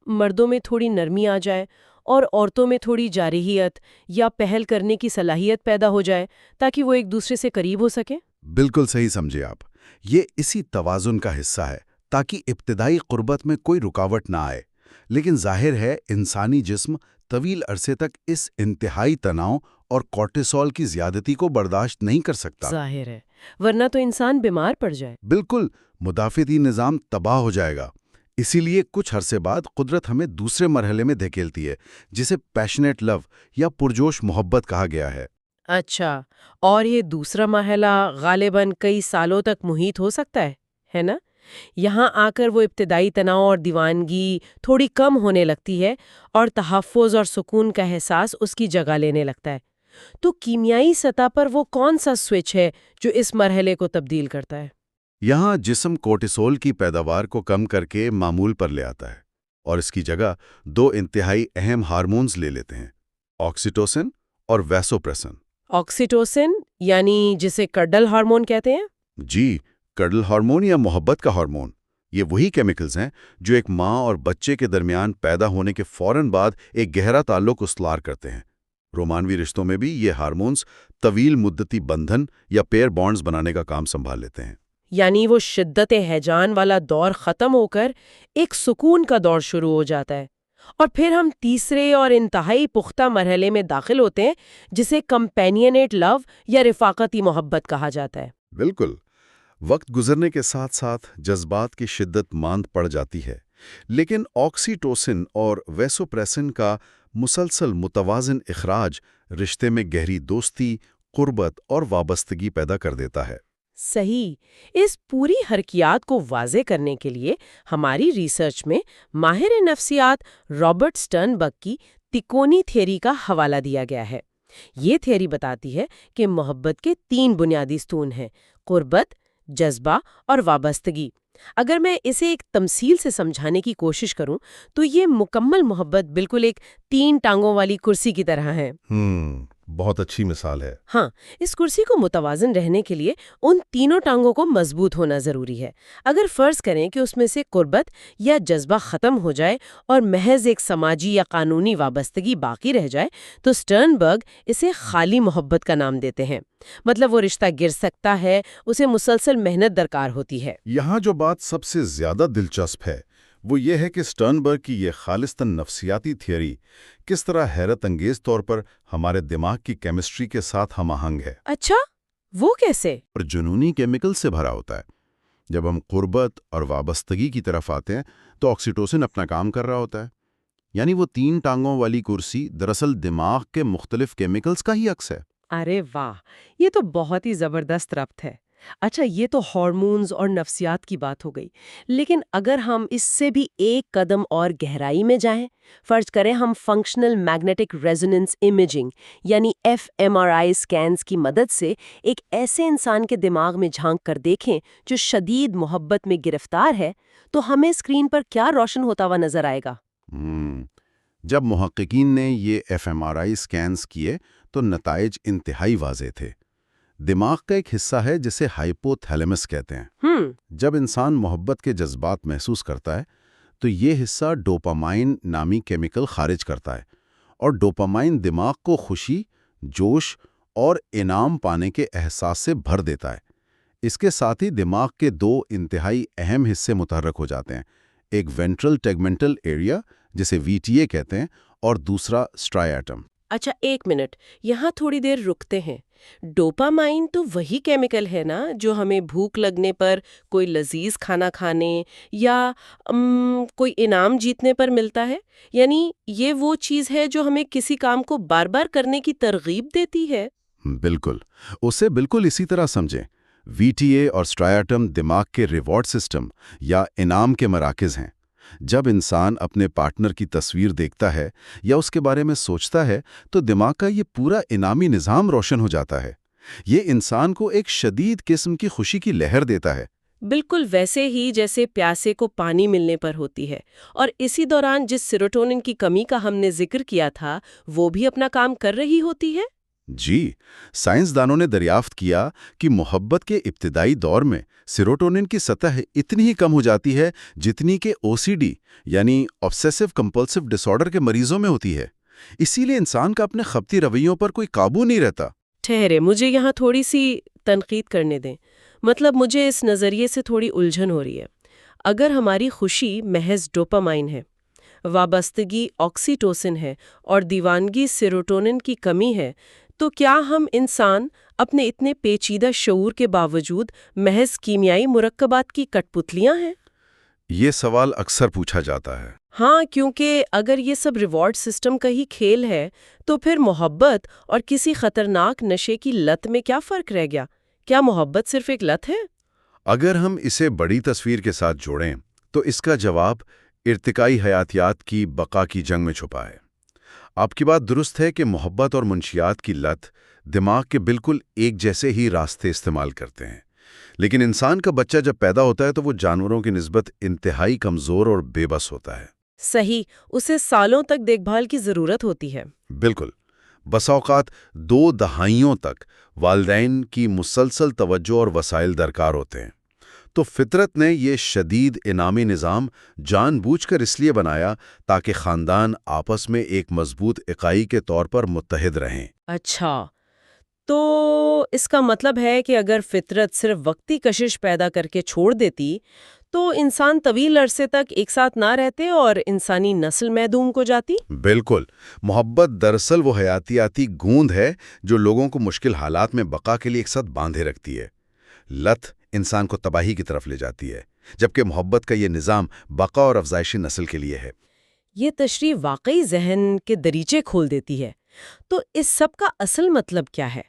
مردوں میں تھوڑی نرمی آ جائے اور عورتوں میں تھوڑی جارحیت یا پہل کرنے کی صلاحیت پیدا ہو جائے تاکہ وہ ایک دوسرے سے قریب ہو سکیں؟ بالکل صحیح سمجھے آپ، یہ اسی توازن کا حصہ ہے تاکہ ابتدائی قربت میں کوئی رکاوٹ نہ آئے۔ لیکن ظاہر ہے انسانی جسم طویل عرصے تک اس انتہائی تناؤ اور کورٹیسول کی زیادتی کو برداشت نہیں کر سکتا۔ ظاہر ہے، ورنہ تو انسان بیمار پڑ جائے۔ بالکل، مدافعتی نظام تباہ ہو جائے گا۔ اسی لیے کچھ عرصے بعد قدرت ہمیں دوسرے مرحلے میں دھکیلتی ہے، جسے پیشنیٹ لو یا پرجوش محبت کہا گیا ہے۔ اچھا، اور یہ دوسرا مرحلہ غالباً کئی سالوں تک محیط ہو سکتا ہے نا؟ یہاں آ کر وہ ابتدائی تناؤ اور دیوانگی تھوڑی کم ہونے لگتی ہے اور تحفظ اور سکون کا احساس اس کی جگہ لینے لگتا ہے۔ تو کیمیائی سطح پر وہ کون سا سوئچ ہے جو اس مرحلے کو تبدیل کرتا ہے؟ یہاں جسم کورٹیسول کی پیداوار کو کم کر کے معمول پر لے آتا ہے اور اس کی جگہ 2 انتہائی اہم ہارمونز لے لیتے ہیں، آکسیٹوسن اور ویسوپریسن۔ آکسیٹوسن یعنی جسے کڈل ہارمون کہتے ہیں؟ جی، کڈل ہارمون یا محبت کا ہارمون، یہ وہی کیمیکلز ہیں جو ایک ماں اور بچے کے درمیان پیدا ہونے کے فوراً بعد ایک گہرا تعلق استوار کرتے ہیں۔ رومانوی رشتوں میں بھی یہ ہارمونز طویل مدتی بندھن یا پیئر بانڈز بنانے کا کام سنبھال لیتے ہیں۔ یعنی وہ شدت ہیجان والا دور ختم ہو کر ایک سکون کا دور شروع ہو جاتا ہے، اور پھر ہم تیسرے اور انتہائی پختہ مرحلے میں داخل ہوتے ہیں جسے کمپینینیٹ لو یا رفاقتی محبت کہا جاتا ہے۔ بالکل، وقت گزرنے کے ساتھ ساتھ جذبات کی شدت ماند پڑ جاتی ہے، لیکن آکسیٹوسن اور ویسوپریسن کا مسلسل متوازن اخراج رشتے میں گہری دوستی، قربت اور وابستگی پیدا کر دیتا ہے۔ صحیح۔ اس پوری حرکیات کو واضح کرنے کے لیے ہماری ریسرچ میں ماہر نفسیات رابرٹ سٹرنبرگ کی تکونی تھیوری کا حوالہ دیا گیا ہے۔ یہ تھیوری بتاتی ہے کہ محبت کے 3 بنیادی ستون ہیں: قربت، جذبہ اور وابستگی۔ اگر میں اسے ایک تمثیل سے سمجھانے کی کوشش کروں تو یہ مکمل محبت بالکل ایک 3 ٹانگوں والی کرسی کی طرح ہے۔ بہت اچھی مثال ہے۔ ہاں، اس کرسی کو متوازن رہنے کے لیے ان تینوں ٹانگوں کو مضبوط ہونا ضروری ہے۔ اگر فرض کریں کہ اس میں سے قربت یا جذبہ ختم ہو جائے اور محض ایک سماجی یا قانونی وابستگی باقی رہ جائے تو سٹرنبرگ اسے خالی محبت کا نام دیتے ہیں۔ مطلب وہ رشتہ گر سکتا ہے، اسے مسلسل محنت درکار ہوتی ہے۔ یہاں جو بات سب سے زیادہ دلچسپ ہے وہ یہ ہے کہ سٹرنبرگ کی یہ خالصتاً نفسیاتی تھیوری کس طرح حیرت انگیز طور پر ہمارے دماغ کی کیمسٹری کے ساتھ ہم آہنگ ہے۔ اچھا، وہ کیسے؟ اور جنونی کیمیکل سے بھرا ہوتا ہے۔ جب ہم قربت اور وابستگی کی طرف آتے ہیں تو آکسیٹوسن اپنا کام کر رہا ہوتا ہے، یعنی وہ 3 ٹانگوں والی کرسی دراصل دماغ کے مختلف کیمیکلز کا ہی عکس ہے۔ ارے واہ، یہ تو بہت ہی زبردست ربط ہے۔ اچھا، یہ تو ہارمونز اور نفسیات کی بات ہو گئی، لیکن اگر ہم اس سے بھی ایک قدم اور گہرائی میں جائیں، فرض کریں ہم فنکشنل میگنیٹک ریزوننس امیجنگ یعنی fMRI اسکینز کی مدد سے ایک ایسے انسان کے دماغ میں جھانک کر دیکھیں جو شدید محبت میں گرفتار ہے، تو ہمیں اسکرین پر کیا روشن ہوتا ہوا نظر آئے گا؟ جب محققین نے یہ fMRI اسکینز کیے تو نتائج انتہائی واضح تھے۔ دماغ کا ایک حصہ ہے جسے ہائپو تھیلیمس کہتے ہیں۔ جب انسان محبت کے جذبات محسوس کرتا ہے تو یہ حصہ ڈوپامائن نامی کیمیکل خارج کرتا ہے، اور ڈوپامائن دماغ کو خوشی، جوش اور انعام پانے کے احساس سے بھر دیتا ہے۔ اس کے ساتھ ہی دماغ کے 2 انتہائی اہم حصے متحرک ہو جاتے ہیں، ایک وینٹرل ٹیگمنٹل ایریا جسے VTA کہتے ہیں اور دوسرا اسٹرائیٹم۔ اچھا، ایک منٹ یہاں تھوڑی دیر رکتے ہیں۔ ڈوپامائن تو وہی کیمیکل ہے نا جو ہمیں بھوک لگنے پر، کوئی لذیذ کھانا کھانے یا کوئی انعام جیتنے پر ملتا ہے؟ یعنی یہ وہ چیز ہے جو ہمیں کسی کام کو بار بار کرنے کی ترغیب دیتی ہے؟ بالکل، اسے بالکل اسی طرح سمجھیں۔ VTA اور اسٹرائیٹم دماغ کے ریوارڈ سسٹم یا انعام کے مراکز ہیں۔ جب انسان اپنے پارٹنر کی تصویر دیکھتا ہے یا اس کے بارے میں سوچتا ہے تو دماغ کا یہ پورا انعامی نظام روشن ہو جاتا ہے۔ یہ انسان کو ایک شدید قسم کی خوشی کی لہر دیتا ہے۔ بالکل ویسے ہی جیسے پیاسے کو پانی ملنے پر ہوتی ہے، اور اسی دوران جس سیروٹونن کی کمی کا ہم نے ذکر کیا تھا وہ بھی اپنا کام کر رہی ہوتی ہے۔ جی، سائنسدانوں نے دریافت کیا کہ محبت کے ابتدائی دور میں سیروٹونن کی سطح اتنی ہی کم ہو جاتی ہے جتنی کہ OCD یعنی آبسیسو کمپلسو ڈس آرڈر کے مریضوں میں ہوتی ہے۔ اسی لیے انسان کا اپنے خپتی رویوں پر کوئی قابو نہیں رہتا۔ ٹھہرے، مجھے یہاں تھوڑی سی تنقید کرنے دیں۔ مطلب مجھے اس نظریے سے تھوڑی الجھن ہو رہی ہے۔ اگر ہماری خوشی محض ڈوپامائن ہے، وابستگی آکسیٹوسن ہے اور دیوانگی سیروٹونن کی کمی ہے، تو کیا ہم انسان اپنے اتنے پیچیدہ شعور کے باوجود محض کیمیائی مرکبات کی کٹ پتلیاں ہیں؟ یہ سوال اکثر پوچھا جاتا ہے۔ ہاں، کیونکہ اگر یہ سب ریوارڈ سسٹم کا ہی کھیل ہے تو پھر محبت اور کسی خطرناک نشے کی لت میں کیا فرق رہ گیا؟ کیا محبت صرف ایک لت ہے؟ اگر ہم اسے بڑی تصویر کے ساتھ جوڑیں تو اس کا جواب ارتقائی حیاتیات کی بقا کی جنگ میں چھپا ہے۔ آپ کی بات درست ہے کہ محبت اور منشیات کی لت دماغ کے بالکل ایک جیسے ہی راستے استعمال کرتے ہیں، لیکن انسان کا بچہ جب پیدا ہوتا ہے تو وہ جانوروں کی نسبت انتہائی کمزور اور بے بس ہوتا ہے۔ صحیح، اسے سالوں تک دیکھ بھال کی ضرورت ہوتی ہے۔ بالکل، بسا اوقات 2 دہائیوں تک والدین کی مسلسل توجہ اور وسائل درکار ہوتے ہیں۔ تو فطرت نے یہ شدید انعامی نظام جان بوجھ کر اس لیے بنایا تاکہ خاندان آپس میں ایک مضبوط اکائی کے طور پر متحد رہیں۔ اچھا، تو اس کا مطلب ہے کہ اگر فطرت صرف وقتی کشش پیدا کر کے چھوڑ دیتی تو انسان طویل عرصے تک ایک ساتھ نہ رہتے اور انسانی نسل محدوم کو جاتی؟ بالکل، محبت دراصل وہ حیاتیاتی گوند ہے جو لوگوں کو مشکل حالات میں بقا کے لیے ایک ساتھ باندھے رکھتی ہے۔ لت انسان کو تباہی کی طرف لے جاتی ہے، جبکہ محبت کا یہ نظام بقا اور افزائشی نسل کے لیے ہے۔ یہ تشریح واقعی ذہن کے دریچے کھول دیتی ہے۔ تو اس سب کا اصل مطلب کیا ہے؟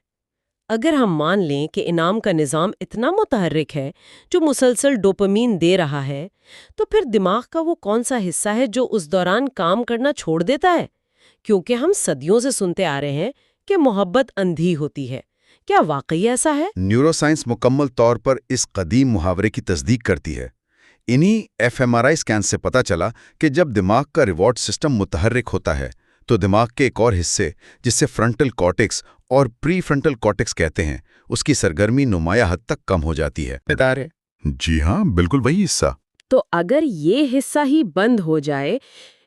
اگر ہم مان لیں کہ انعام کا نظام اتنا متحرک ہے جو مسلسل ڈوپامین دے رہا ہے، تو پھر دماغ کا وہ کون سا حصہ ہے جو اس دوران کام کرنا چھوڑ دیتا ہے؟ کیونکہ ہم صدیوں سے سنتے آ رہے ہیں کہ محبت اندھی ہوتی ہے۔ کیا واقعی ایسا ہے؟ نیورو سائنس مکمل طور پر اس قدیم محاورے کی تصدیق کرتی ہے۔ انہی FMRI اسکین سے پتہ چلا کہ جب دماغ کا ریوارڈ سسٹم متحرک ہوتا ہے تو دماغ کے ایک اور حصے جسے فرنٹل کارٹیکس اور پری فرنٹل کارٹیکس کہتے ہیں، اس کی سرگرمی نمایاں حد تک کم ہو جاتی ہے۔ جی ہاں، بالکل وہی حصہ۔ تو اگر یہ حصہ ہی بند ہو جائے،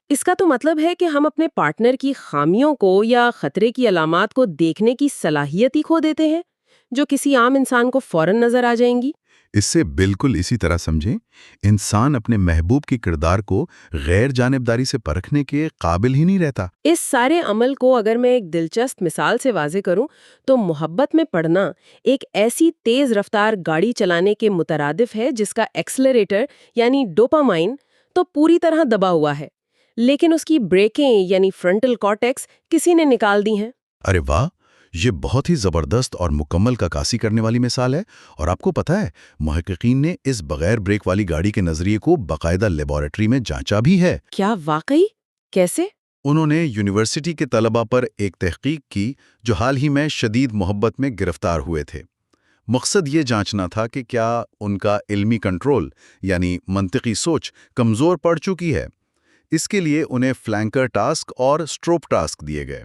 اس کا تو مطلب ہے کہ ہم اپنے پارٹنر کی خامیوں کو یا خطرے کی علامات کو دیکھنے کی صلاحیت ہی کھو دیتے ہیں، جو کسی عام انسان کو فوراً نظر آ جائیں گی۔ اس سے بالکل اسی طرح سمجھیں، انسان اپنے محبوب کے کردار کو غیر جانبداری سے پرکھنے کے قابل ہی نہیں رہتا۔ اس سارے عمل کو اگر میں ایک دلچسپ مثال سے واضح کروں تو محبت میں پڑنا ایک ایسی تیز رفتار گاڑی چلانے کے مترادف ہے جس کا ایکسلریٹر یعنی ڈوپامائن تو پوری طرح دبا ہوا ہے، لیکن اس کی بریکیں یعنی فرنٹل کارٹیکس کسی نے نکال دی ہیں۔ ارے واہ، یہ بہت ہی زبردست اور مکمل عکاسی کرنے والی مثال ہے۔ اور آپ کو پتہ ہے، محققین نے اس بغیر بریک والی گاڑی کے نظریے کو باقاعدہ لیبارٹری میں جانچا بھی ہے۔ کیا واقعی؟ کیسے؟ انہوں نے یونیورسٹی کے طلباء پر ایک تحقیق کی جو حال ہی میں شدید محبت میں گرفتار ہوئے تھے۔ مقصد یہ جانچنا تھا کہ کیا ان کا علمی کنٹرول یعنی منطقی سوچ کمزور پڑ چکی ہے۔ اس کے لیے انہیں فلینکر ٹاسک اور اسٹروپ ٹاسک دیے گئے۔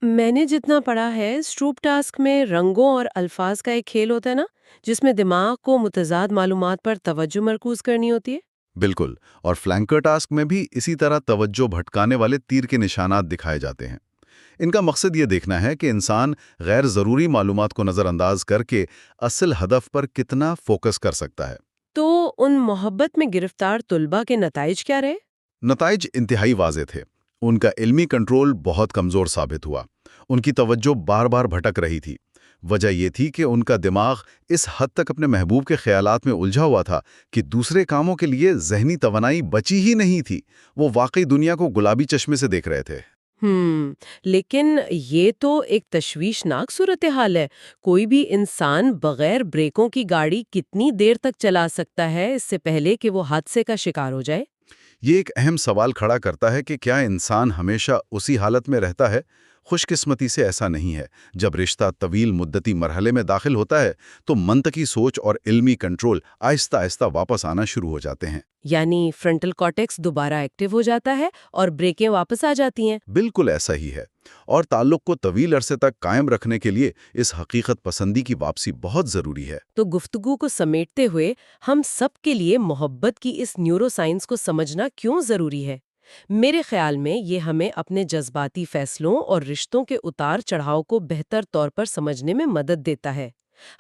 میں نے جتنا پڑھا ہے اسٹروپ ٹاسک میں رنگوں اور الفاظ کا ایک کھیل ہوتا ہے نا، جس میں دماغ کو متضاد معلومات پر توجہ مرکوز کرنی ہوتی ہے۔ بالکل، اور فلینکر ٹاسک میں بھی اسی طرح توجہ بھٹکانے والے تیر کے نشانات دکھائے جاتے ہیں۔ ان کا مقصد یہ دیکھنا ہے کہ انسان غیر ضروری معلومات کو نظر انداز کر کے اصل ہدف پر کتنا فوکس کر سکتا ہے۔ تو ان محبت میں گرفتار طلباء کے نتائج کیا رہے؟ نتائج انتہائی واضح تھے۔ ان کا علمی کنٹرول بہت کمزور ثابت ہوا۔ ان کی توجہ بار بار بھٹک رہی تھی۔ وجہ یہ تھی کہ ان کا دماغ اس حد تک اپنے محبوب کے خیالات میں الجھا ہوا تھا کہ دوسرے کاموں کے لیے ذہنی توانائی بچی ہی نہیں تھی۔ وہ واقعی دنیا کو گلابی چشمے سے دیکھ رہے تھے۔ لیکن یہ تو ایک تشویشناک صورتحال ہے۔ کوئی بھی انسان بغیر بریکوں کی گاڑی کتنی دیر تک چلا سکتا ہے اس سے پہلے کہ وہ حادثے کا شکار ہو جائے؟ یہ ایک اہم سوال کھڑا کرتا ہے کہ کیا انسان ہمیشہ اسی حالت میں رہتا ہے؟ خوش قسمتی سے ایسا نہیں ہے۔ جب رشتہ طویل مدتی مرحلے میں داخل ہوتا ہے تو منطقی سوچ اور علمی کنٹرول آہستہ آہستہ واپس آنا شروع ہو جاتے ہیں۔ یعنی فرنٹل کارٹیکس دوبارہ ایکٹیو ہو جاتا ہے اور بریکیں واپس آ جاتی ہیں۔ بالکل ایسا ہی ہے، اور تعلق کو طویل عرصے تک قائم رکھنے کے لیے اس حقیقت پسندی کی واپسی بہت ضروری ہے۔ تو گفتگو کو سمیٹتے ہوئے ہم سب کے لیے محبت کی اس نیورو سائنس کو سمجھنا کیوں ضروری ہے؟ میرے خیال میں یہ ہمیں اپنے جذباتی فیصلوں اور رشتوں کے اتار چڑھاؤ کو بہتر طور پر سمجھنے میں مدد دیتا ہے۔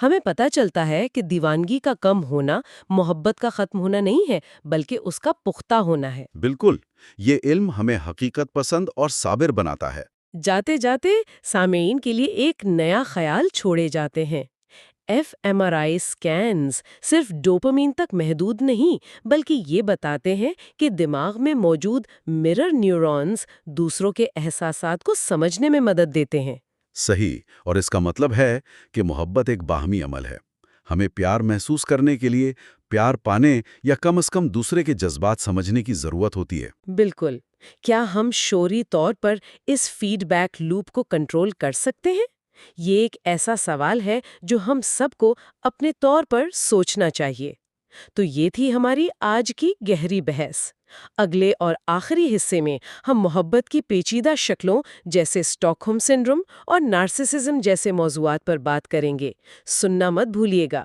ہمیں پتہ چلتا ہے کہ دیوانگی کا کم ہونا محبت کا ختم ہونا نہیں ہے، بلکہ اس کا پختہ ہونا ہے۔ بالکل، یہ علم ہمیں حقیقت پسند اور صابر بناتا ہے۔ جاتے جاتے سامعین کے لیے ایک نیا خیال چھوڑے جاتے ہیں۔ FMRI اسکینز صرف ڈوپامین تک محدود نہیں، بلکہ یہ بتاتے ہیں کہ دماغ میں موجود مرر نیورونز دوسروں کے احساسات کو سمجھنے میں مدد دیتے ہیں۔ صحیح، اور اس کا مطلب ہے کہ محبت ایک باہمی عمل ہے۔ ہمیں پیار محسوس کرنے کے لیے پیار پانے یا کم از کم دوسرے کے جذبات سمجھنے کی ضرورت ہوتی ہے۔ بالکل۔ کیا ہم شعوری طور پر اس فیڈ بیک لوپ کو کنٹرول کر سکتے ہیں؟ یہ ایک ایسا سوال ہے جو ہم سب کو اپنے طور پر سوچنا چاہیے۔ تو یہ تھی ہماری آج کی گہری بحث۔ اگلے اور آخری حصے میں ہم محبت کی پیچیدہ شکلوں جیسے اسٹاک ہوم سنڈروم اور نارسسزم جیسے موضوعات پر بات کریں گے۔ سننا مت بھولیے گا۔